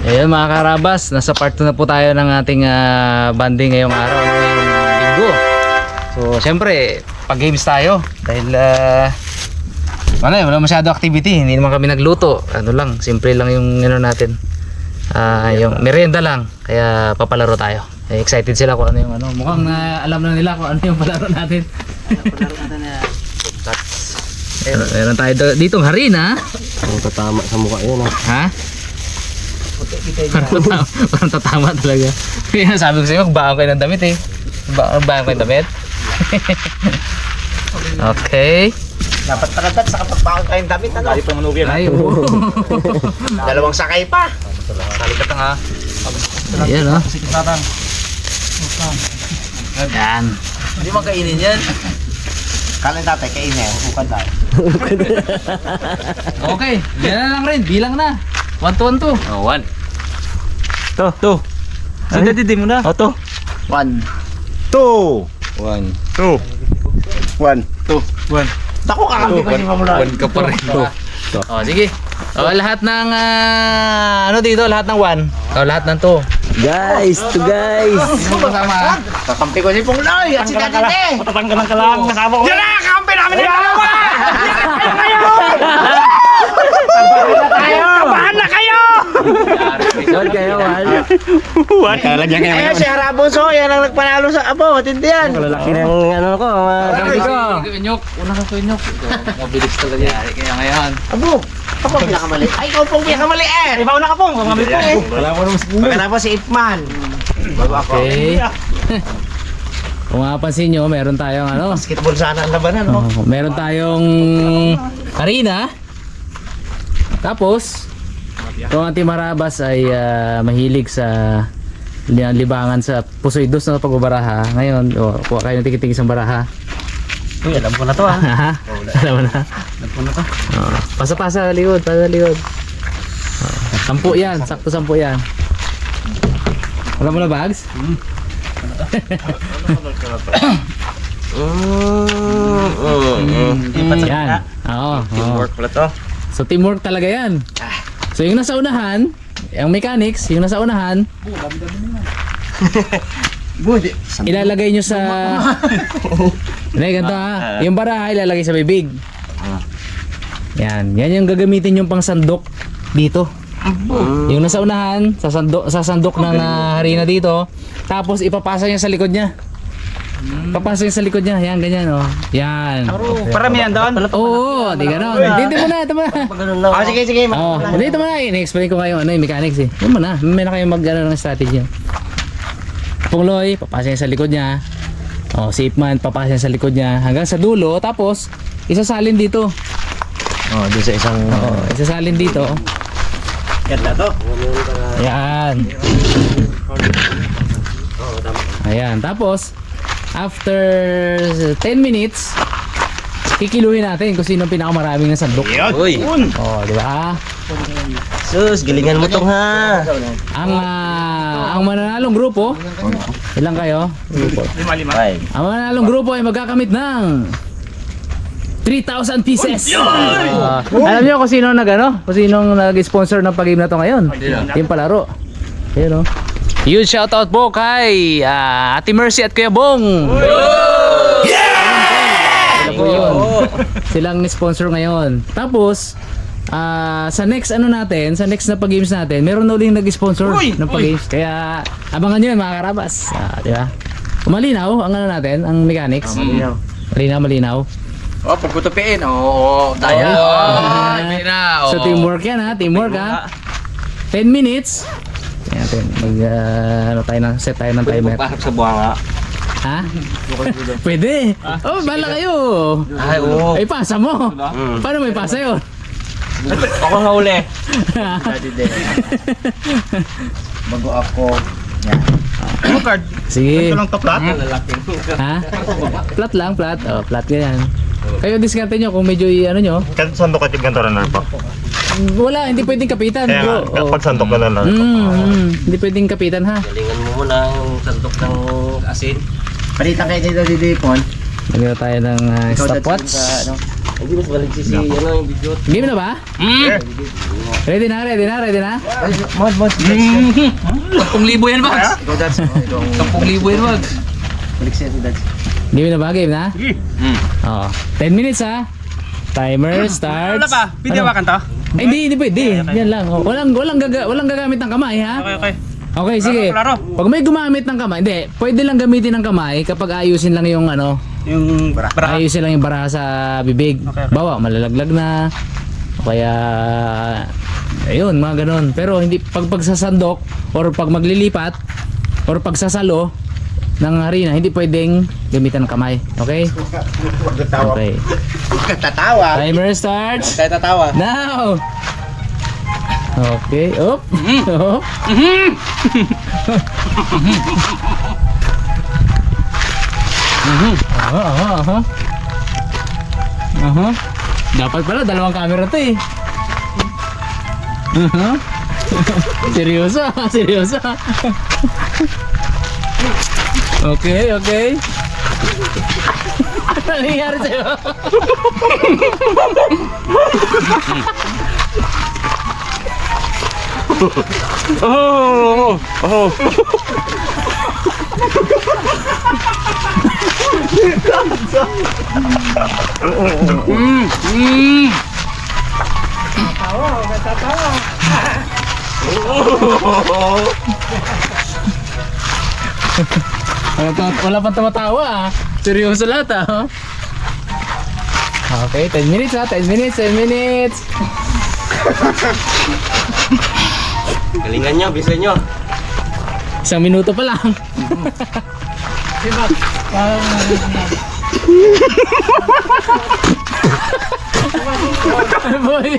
Ayun mga karabas, nasa part 2 na po tayo ng ating banding ngayong araw, ngayong linggo. So syempre, pag games tayo dahil wala masyado activity, hindi naman kami nagluto. Ano lang, simple lang yung ano natin. Yung merienda lang, kaya papalaro tayo. Excited sila kung ano yung ano. Mukhang alam na nila kung ano yung palaro natin. Palaro natin na Meron tayo ditong harina. ang tatama sa mukha yun Ha? Parang tatama talaga. Kaya sabi ko sa iyo, magbaon kayo ng damit eh. Magbaon kayo ng damit. Okay. Dapat tagadat sa kapagbaon kayong damit, ano? Dali pang manubyan. Ay, oo. Dalawang sakay pa. Salikat nga. Ayan o. Sikit natin. Yan. Hindi mo kainin yan. Kala tatay, kainin. Bukad tayo. Okay. Yan na lang rin. Bilang na. 1, 2, 1, 2. Oh, 1. To. So, dadi mo na. Oh, to. 1, 2. 1. 2. 1, 2, 1. Dako kakampi ko si Mamula. 1 ka pa rin. O, sige. O, lahat ng ano dito? Lahat ng 1. O, lahat ng 2. Guys, Sino kasama? Kakampi ko si Pungloy at si Dadite. Matatanggalan ka lang. Kasama ko. Yan na! Kakampi namin yung dalawa! Kabahan na kayo! Doon kayo, Wal. Kalagyan kayo. Ayan si Haraboso, yan ang nagpanalo sa abo. Tindi yan. Kalalaki ng ano ko. Sabi ko. Inyok. Una ka ko inyok. Mabilis talaga. Kaya ngayon. Abo, ako ang pinakamali. Ay, ikaw pong pinakamali eh. Ibaw na ka po. Mamamit po eh. Wala mo naman sa puno. Pagkatapos si Ipman. Bago ako. Okay. Kung mapapansin nyo, meron tayong ano. Basketball sana ang labanan, no? Meron tayong harina. Tapos, itong ating marabas ay mahilig sa libangan sa Pusoy Dos na pagbabaraha. Ngayon, kuha kayo ng tikiting isang baraha. Uy, alam ko na to ah. Alam mo na. Alam ko na to. Pasa-pasa likod, pasa likod. 10 yan, sakto 10 yan. Alam mo na, Bags? Yan. Oo. Teamwork pala to. So teamwork talaga yan. So yung nasa unahan, yung mechanics, yung nasa unahan, ilalagay nyo sa... Hindi, ganito ha. Yung baraha ilalagay sa bibig. Yan. Yan yung gagamitin yung pang sandok dito. Yung nasa unahan, sa sandok ng harina dito. Tapos ipapasa niya sa likod niya. Papasa niya sa likod niya. Yan, ganyan oh. Yan. Paramihan doon? Oo, di gano'n. Dito mo na, ito mo na. Ah, sige, sige. Oh, dito mo na. I-explain ko kayo ano yung mechanics eh. Yun mo na. May na kayo mag-ano ng strategy. Pungloy, papasa niya sa likod niya. Oh, si Ipman, papasa niya sa likod niya. Hanggang sa dulo. Tapos, isasalin dito. Oh, doon sa isang... Isasalin dito. Ganda to. Ayan. Ayan. Tapos, after 10 minutes, kikiluhin natin kung sino pinakamaraming na sandok. Uy! Oh, di ba? Sus, galingan mo tong ha! Ang mananalong grupo, ilang kayo? Grupo. 5. Ang mananalong grupo ay magkakamit ng 3,000 pieces. Alam niyo kung sino kung sinong nag-sponsor ng pag-game na to ngayon? Team Palaro. Ayun oh. Huge shoutout po kay Ate Mercy at Kuya Bong. Yeah! Silang sponsor ngayon. Tapos sa next natin, sa next na pag-games natin, meron na uling nag-sponsor ng pag-games. Kaya abangan niyo 'yan mga karabas. Di ba? Malinaw ang natin, ang mechanics. Malinaw. Oh, pagkutupiin. Oo, daya. So teamwork yan ha, teamwork ha. 10 minutes. Yan natin, set tayo ng timer. Pasok sa buhanga. Ha? Pwede. Oh, bala kayo. Ay, oo. Ay, pasa mo. Paano may pasa yun? Ako nga uli. Bago ako. Yan. Ano card? Sige. Ito lang to plat? Ha? Plat lang, plat. Oh, plat ganyan. Kayo diskarte nyo kung medyo nyo. Kan sandok at yung ganito rin pa. Wala, hindi pwedeng kapitan. Kaya Bro. nga, pag sandok na lang. Hindi pwedeng kapitan ha. Galingan mo muna ang sandok ng asin. Palitan kayo dito, Dipon. Lagyan tayo ng stopwatch. Hindi mas balik si ano yung video. Game na ba? Ready na, ready na, ready na? Mod. 10,000 yan, Max. Go Dads. 10,000 yan, Max. Balik siya si Dads. Game na ba? Game na? Oo. 10 minutes ha. Timer start. Wala pa, binihawakan to? Ay, hindi pwede. Yan lang. Oh, walang gagamit ng kamay ha. Okay. Okay, sige. Klaro. Pag may gumamit ng kamay, hindi, pwede lang gamitin ng kamay kapag ayusin lang yung ano, Yung baraha. ayusin lang yung baraha sa bibig. Okay. Bawa, malalaglag na. O kaya, ayun, mga ganun. Pero hindi, pag pagsasandok, or pag maglilipat, or pagsasalo ng harina, hindi pwedeng gamitan ng kamay. Okay? Okay. Huwag ka tatawa. Timer starts. Kaya tatawa. Now! Okay, up. Up. Aha. Dapat pala dalawang camera to eh. Seryoso, seryoso. Okay. Ano nangyari sa'yo? Wala pang tumatawa ah. Seryoso lahat ah. Okay, 10 minutes ah. 10 minutes. Galingan nyo, bilisan nyo. 1 minuto pa lang. Boy.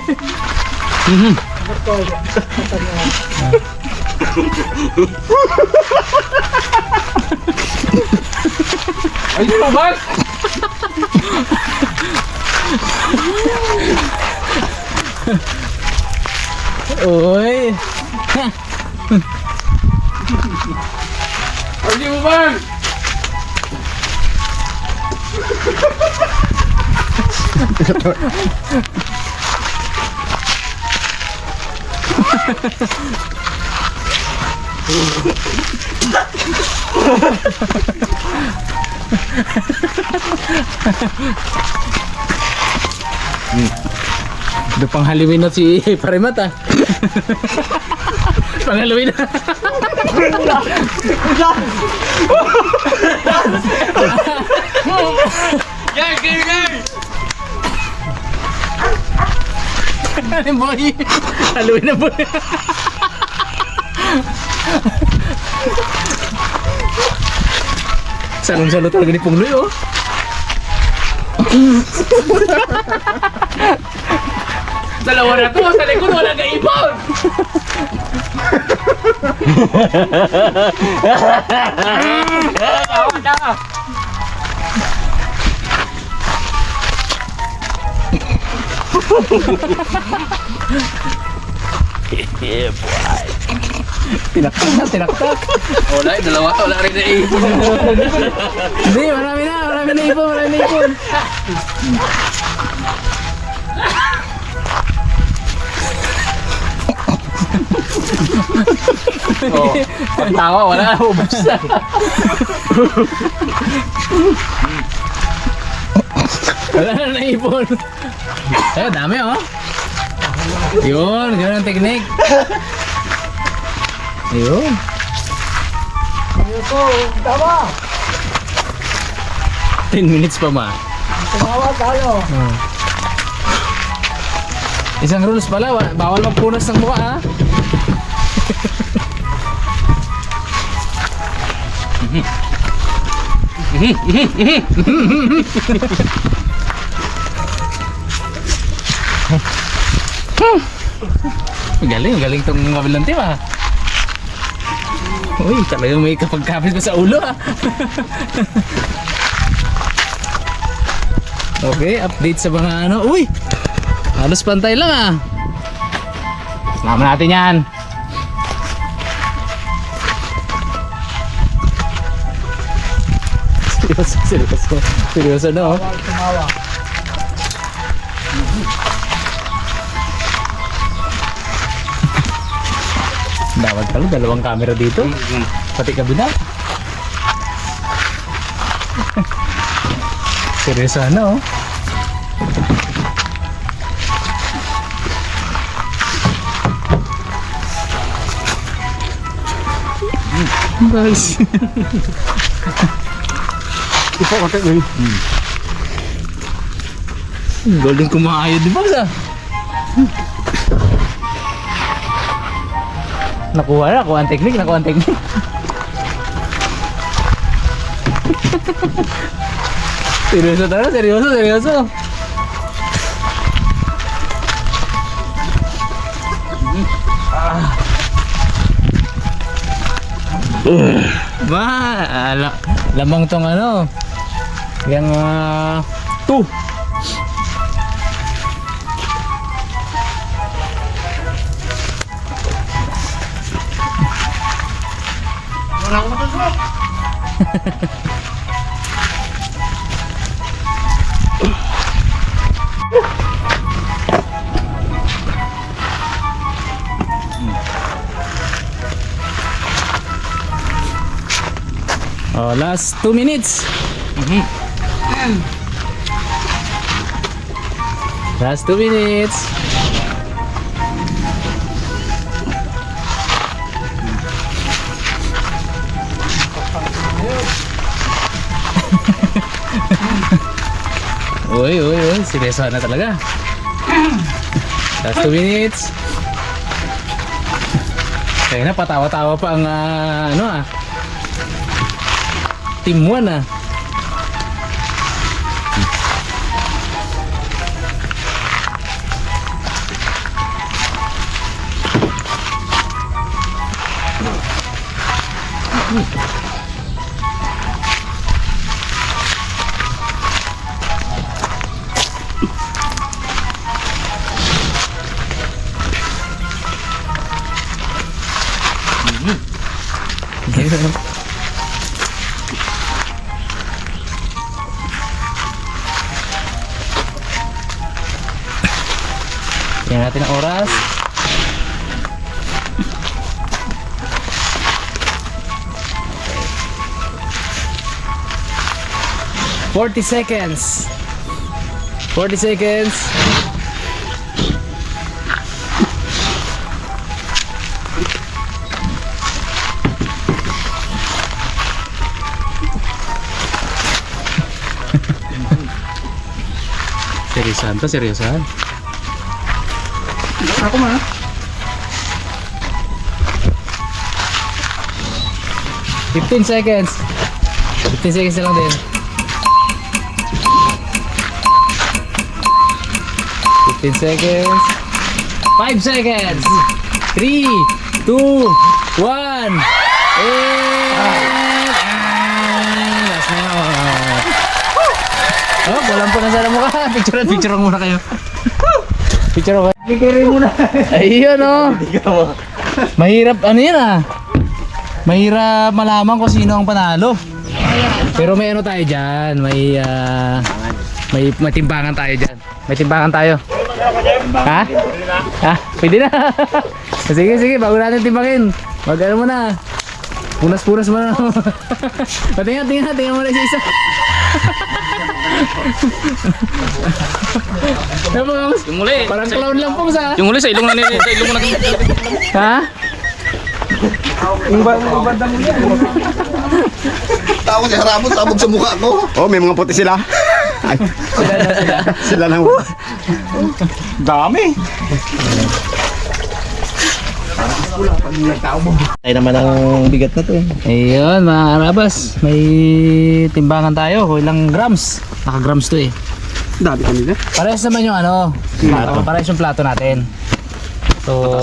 Ayun mo, Max. Oy. Ayun mo, Max. Do pang Halloween na si Parimat ah. Pang Halloween na. Gang. Ano boy? Halloween na boy. Salong-salo talaga ni Pungloy oh. Dalawa na to, sa likod wala kaibon. Tawa na. Tinaktak. Wala, dalawa to, wala rin na ibon. Hindi, marami na ipon. Oh, pagtawa, wala na, ubos na. Wala na naipon. Eh, dami oh. Yun, ganun ang teknik. Ayun. Tama. 10 minutes pa ma. Tumawa tayo. Isang rules pala, bawal magpunas ng mukha ha. Galing tong kabilang team ah. Uy, talagang may kapagkapit ko sa ulo ah. Okay, update sa mga ano. Uy! Halos pantay lang ah. Sama natin yan. Seryoso no? Tinawag pala, dalawang camera dito. Pati kabila. Seryoso ano, oh. Guys. Ipo ka tayo. Golden kumayo, di ba sa? Nakuha ang technique, Seryoso talaga, seryoso. Lamang tong ano. Yang tu. Oh, last 2 minutes. Last 2 minutes. Uy, seryoso na talaga. Last 2 minutes. Kaya na patawa-tawa pa ang Team 1 ah. Tingnan natin ang oras. "40 seconds. 40 seconds. Seryosan. Ako ma. 15 seconds. 15 seconds na lang din. 15 seconds. 5 seconds. 3, 2, 1. Last na yun. Oh, walang po na sa mukha. Picture muna kayo. Picture ako. Pikirin muna. Ayun oh. Mahirap ano yan ah. Mahirap malaman kung sino ang panalo. Pero may ano tayo diyan, may timbangan tayo diyan. May timbangan tayo. Ha? Ha? Pwede na. Sige, bago natin timbangin. Mag-ano mo na. Punas-punas mo na. Tingnan mo na isa. Yung muli. Parang clown lang po sa. Yung muli sa ilong na Ha? Yung bandang niya. Tao si harapon sabog sa mukha ko. Oh, may mga puti sila. Ay, sila lang. Dami. Ay naman ang bigat na to eh. Ayun mga karabas, may timbangan tayo kung ilang grams. Naka-grams to eh. Dami kanila. Parehas naman yung ano, plato. Parehas yung plato natin. So,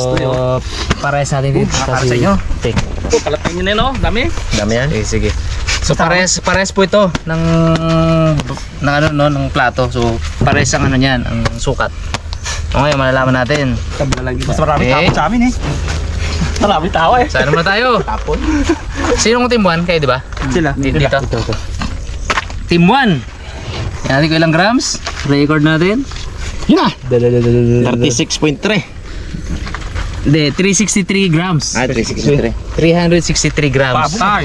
parehas natin dito. Para sa inyo. Take. Kalatay nyo na yun, no? Dami. Dami yan. Sige. So parehas po ito ng plato. So parehas ang ano niyan, ang sukat. So ngayon malalaman natin. Mas marami tao sa amin eh. Marami tao eh. Saan naman tayo? Tapon. Sinong team 1 kayo, di ba? Sila. Dito. Team 1. Yan natin ko ilang grams. Record natin. Yun na. 36.3. Hindi, 363 grams. 363. 363 grams. Patay.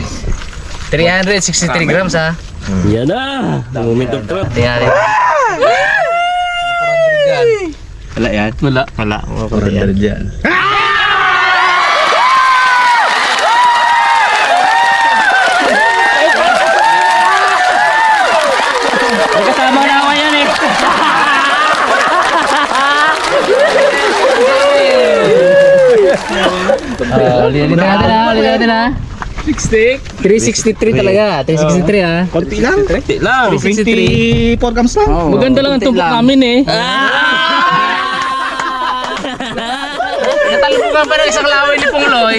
363 grams ha. Yan na. The moment of truth. Tingnan. Wala yan? Wala. Wala. Wala yan. Kasama na ako yan eh. Ulitin natin ha. 363 talaga. 363 ha. Konti lang. Konti lang. 363. 24 grams lang. Maganda lang ang tumpok namin eh. Natalbukan pa ng isang laway ni Pungloy.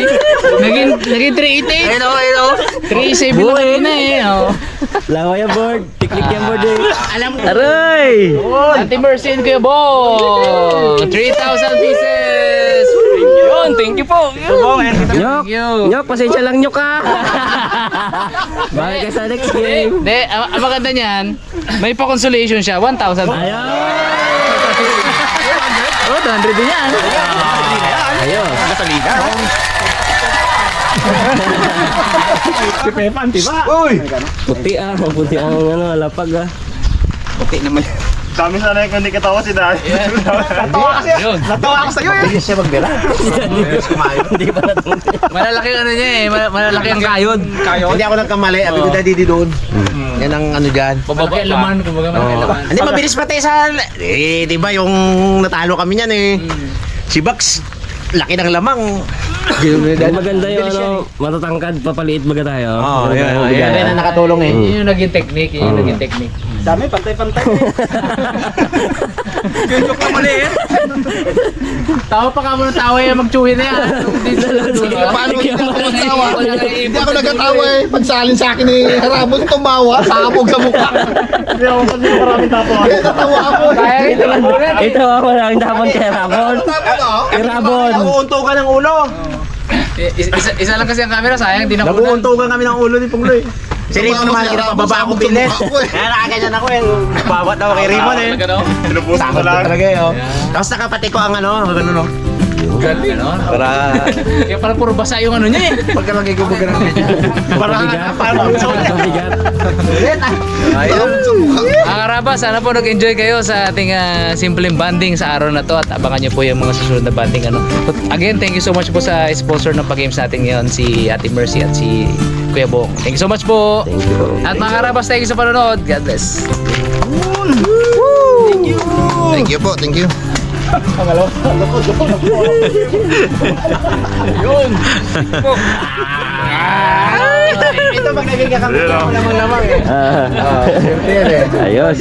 Naging 380. Ayun o, ayun o. 387 na kayo na eh. Oh. Lawa yung board. Tiklik yung board eh. Alam mo. Aray! Auntie Mercy and Kuya Bong. 3,000 pieces. Yun, thank you po. Nyok, Thank you. Nyok, pasensya lang Nyok ha. Balik ka sa next game. Hindi, ang maganda niyan, may pa-consolation siya, 1,000. Ayun! Oh, 200 din yan. Ayun. Si Pepan, diba? Uy! Puti ah, puti ang ano, lapag ah. Puti naman. Dami sana yung kundi katawa si Dad. Yun. Natawa ako sa'yo eh. Hindi siya magbira. Hindi pa natunti. Malalaki ang ano niya eh, malalaki ang kayod. Hindi ako nagkamali. Abi ko daddy di doon. Yan ang ano dyan. Malaki ang laman, kumbaga malaki ang laman. Hindi, mabilis pati sa... Eh, di ba yung natalo kami niyan eh. Si Bax, laki ng lamang. Maganda yung ano, matatangkad, papaliit baga tayo. Oo, Ganun yan. tayo Yan ang nakatulong eh. Yun yung naging technique, yun yung naging technique. Dami, pantay-pantay. Yung joke lang mali eh. Tawa pa ka mo ng tawa yung magtsuhin na yan. Paano hindi ako nagtawa? Hindi ako nagkatawa eh. Pagsalin sa akin eh, harabon tumawa, sabog sa mukha. Hindi ako kasi maraming tapo. Eh, natawa ako eh. Kaya ito lang muna. Ito ako lang tapon kay Rabon. Rabon. Naguuntukan ng ulo. Isa lang kasi ang camera, sayang, di na kunan. Naguuntukan kami ng ulo ni Pungloy. Si Raymond naman, kinapababa ako bilis. Kaya nakaganyan ako eh. Bawat ako kay Raymond eh. Sinubusan ko Takot lang. talaga eh. Oh. Tapos nakapati ko ang ano, gano'n no. Ganon. Para Kaya parang puro basa yung ano niya eh. pagkalagay ko bugan ng ganyan. Para paano Mabigat. Mga karaba, sana po nag-enjoy kayo sa ating simpleng banding sa araw na to at abangan nyo po yung mga susunod na banding ano. Again, thank you so much po sa sponsor ng pag-games natin ngayon, si Ate Mercy at si Kuya Bong. Thank you so much po. Thank you po. At mga karabas, thank you sa panonood. God bless. Thank you po, thank you. Ito pag naging kakamit ko lamang-lamang eh. Siyempre yan eh. Ayos.